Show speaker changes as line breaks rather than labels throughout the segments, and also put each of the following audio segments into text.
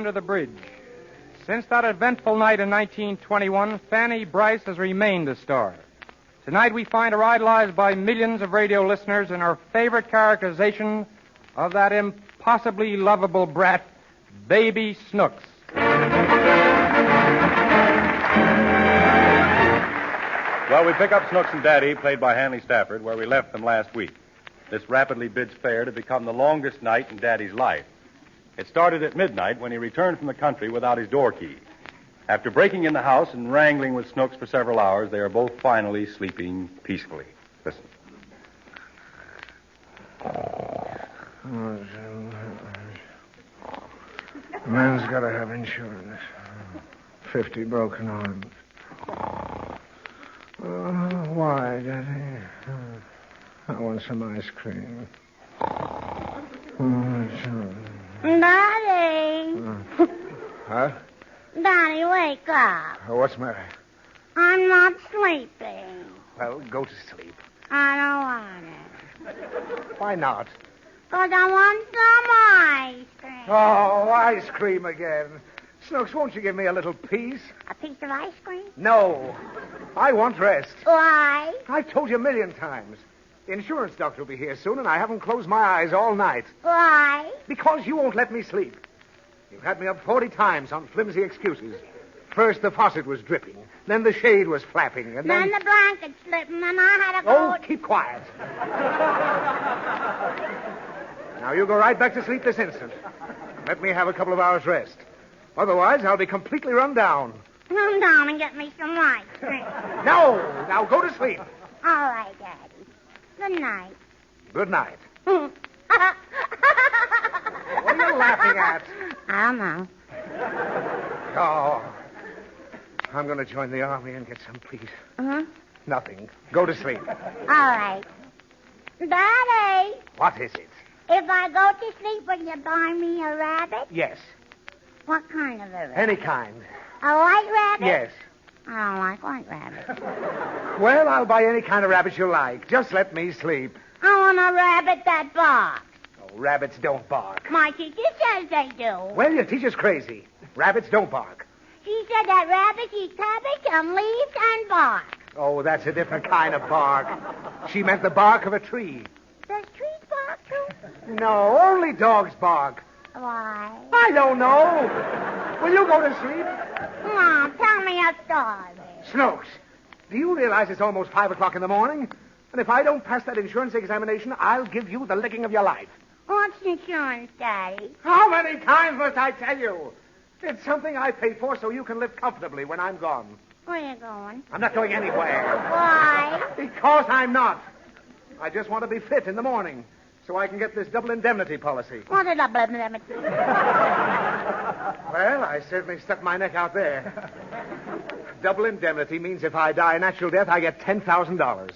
under the bridge. Since that eventful night in 1921, Fanny Brice has remained a star. Tonight we find her idolized by millions of radio listeners in her favorite characterization of that impossibly lovable brat, Baby Snooks.
Well, we pick up Snooks and Daddy, played by Hanley Stafford, where we left them last week. This rapidly bids fair to become the longest night in Daddy's life. It started at midnight when he returned from the country without his door key. After breaking in the house and wrangling with Snooks for several hours, they are both finally sleeping peacefully. Listen.
Man's got to have insurance. 50 broken arms. Why, Daddy? I want some ice cream.
Daddy.
Huh?
Daddy, wake up.
What's the matter?
I'm not sleeping.
Well, go to sleep.
I don't want it.
Why not?
'Cause I want some ice cream.
Oh, ice cream again. Snooks, won't you give me a little piece?
A piece of ice cream?
No. I want rest.
Why?
I've told you a million times. The insurance doctor will be here soon, and I haven't closed my eyes all night.
Why?
Because you won't let me sleep. You've had me up 40 times on flimsy excuses. First, the faucet was dripping. Then the shade was flapping. And
Then the blanket slipped, and I had to go...
Oh, keep quiet. Now, you go right back to sleep this instant. Let me have a couple of hours' rest. Otherwise, I'll be completely run down.
Come down and get me some ice cream.
No! Now, go to sleep.
All right, Daddy. Good night.
Good night. What are you laughing at?
I don't know.
Oh, I'm going to join the army and get some peace.
Uh-huh.
Nothing. Go to sleep.
All right. Daddy,
What is it?
if I go to sleep, will you buy me a rabbit?
Yes.
What kind of a rabbit?
Any kind.
A white rabbit?
Yes.
I don't like white rabbits.
Well, I'll buy any kind of rabbit you like. Just let me sleep.
I want a rabbit that barks.
Oh, rabbits don't bark.
My teacher says they do.
Well, your teacher's crazy. Rabbits don't bark.
She said that rabbits eat cabbage and leaves and bark.
Oh, that's a different kind of bark. She meant the bark of a tree.
Does trees bark too?
No, only dogs bark.
Why?
I don't know. Will you go to sleep?
Mom, tell me a story.
Snooks, do you realize it's almost 5 o'clock in the morning? And if I don't pass that insurance examination, I'll give you the licking of your life.
What's insurance, Daddy?
How many times must I tell you? It's something I pay for so you can live comfortably when I'm gone.
Where are you going?
I'm not going anywhere.
Why?
Because I'm not. I just want to be fit in the morning so I can get this double indemnity policy.
What a double indemnity.
Well, I certainly stuck my neck out there. Double indemnity means if I die a natural death, I get $10,000.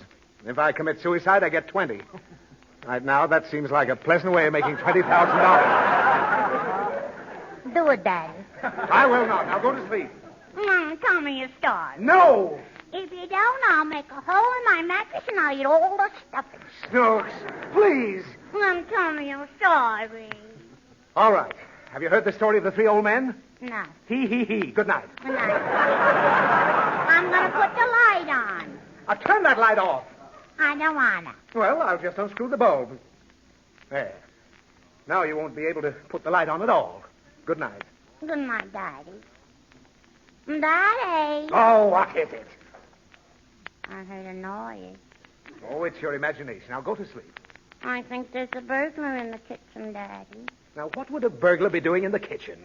If I commit suicide, I get 20. Right now, that seems like a pleasant way of making $20,000.
Do it, Daddy.
I will not. Now go to sleep.
Mom, tell me a story.
No!
If you don't, I'll make a hole in my mattress and I'll eat all the stuffing.
Snooks, please.
Mom, tell me a story.
All right. Have you heard the story of the 3 old men?
No.
He. Good night.
Good night. I'm going to put the light on.
I'll turn that light off.
I don't want to.
Well, I'll just unscrew the bulb. There. Now you won't be able to put the light on at all. Good night.
Good night, Daddy. Daddy.
Oh, what is it?
I heard a noise.
Oh, it's your imagination. Now go to sleep.
I think there's a burglar in the kitchen, Daddy.
Now, what would a burglar be doing in the kitchen?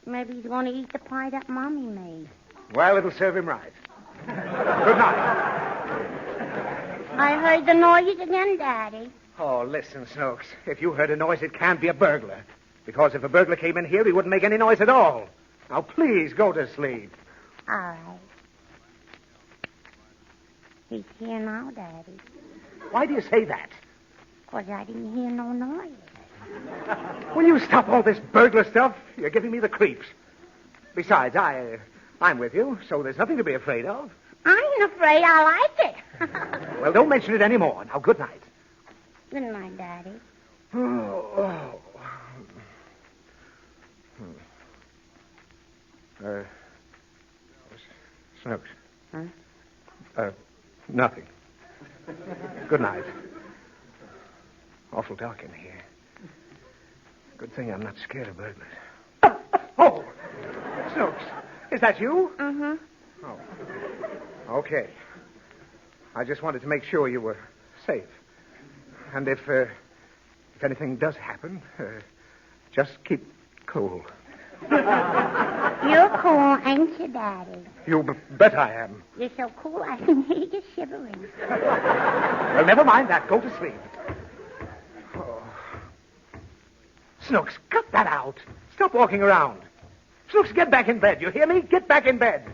Maybe he's going to eat the pie that Mommy made.
Well, it'll serve him right. Good night.
I heard the noise again, Daddy.
Oh, listen, Snooks. If you heard a noise, it can't be a burglar. Because if a burglar came in here, he wouldn't make any noise at all. Now, please, go to sleep.
All right. He's here now, Daddy.
Why do you say that?
'Cause I didn't hear no noise.
Will you stop all this burglar stuff? You're giving me the creeps. Besides, I'm with you, so there's nothing to be afraid of.
I ain't afraid. I like it.
Well, don't mention it anymore. Now, good night.
Good night, Daddy.
Snooks.
Huh?
Nothing. Good night. Awful dark in here. Good thing I'm not scared of burglars. Oh! Snooks, is that you?
Mm-hmm.
Oh. Okay. I just wanted to make sure you were safe. And if anything does happen, just keep cool.
You're cool, ain't you, Daddy?
You bet I am.
You're so cool, I can hear you shivering.
Well, never mind that. Go to sleep. Oh. Snooks, cut that out. Stop walking around. Snooks, get back in bed. You hear me? Get back in bed.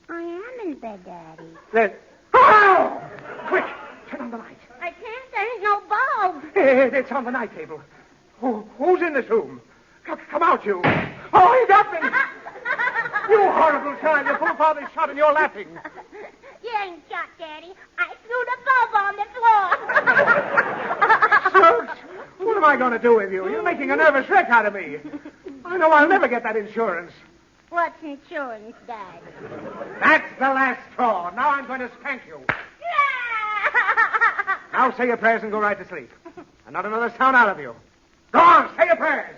I am in bed, Daddy.
Then... Oh! Quick, turn on the light.
I can't. There's no bulb.
It's on the night table. Who's in this room? Come out, you. Oh, he got me. You horrible child. Your poor father's shot and you're laughing.
You ain't shot, Daddy. I threw the bulb on the floor.
Snooks, what am I going to do with you? You're making a nervous wreck out of me. I know I'll never get that insurance.
What's insurance, Dad?
That's the last straw. Now I'm going to spank you. Now say your prayers and go right to sleep. And not another sound out of you. Go on, say your prayers.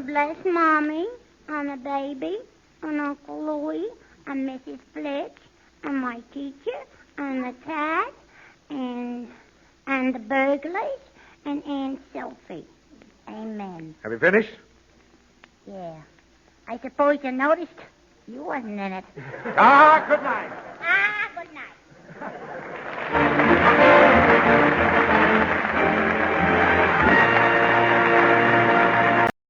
Bless Mommy and the baby and Uncle Louie and Mrs. Flitch and my teacher and the cat and the burglars and Aunt Sophie. Amen.
Have you finished?
Yeah. I suppose you noticed you wasn't in it.
Ah, good night.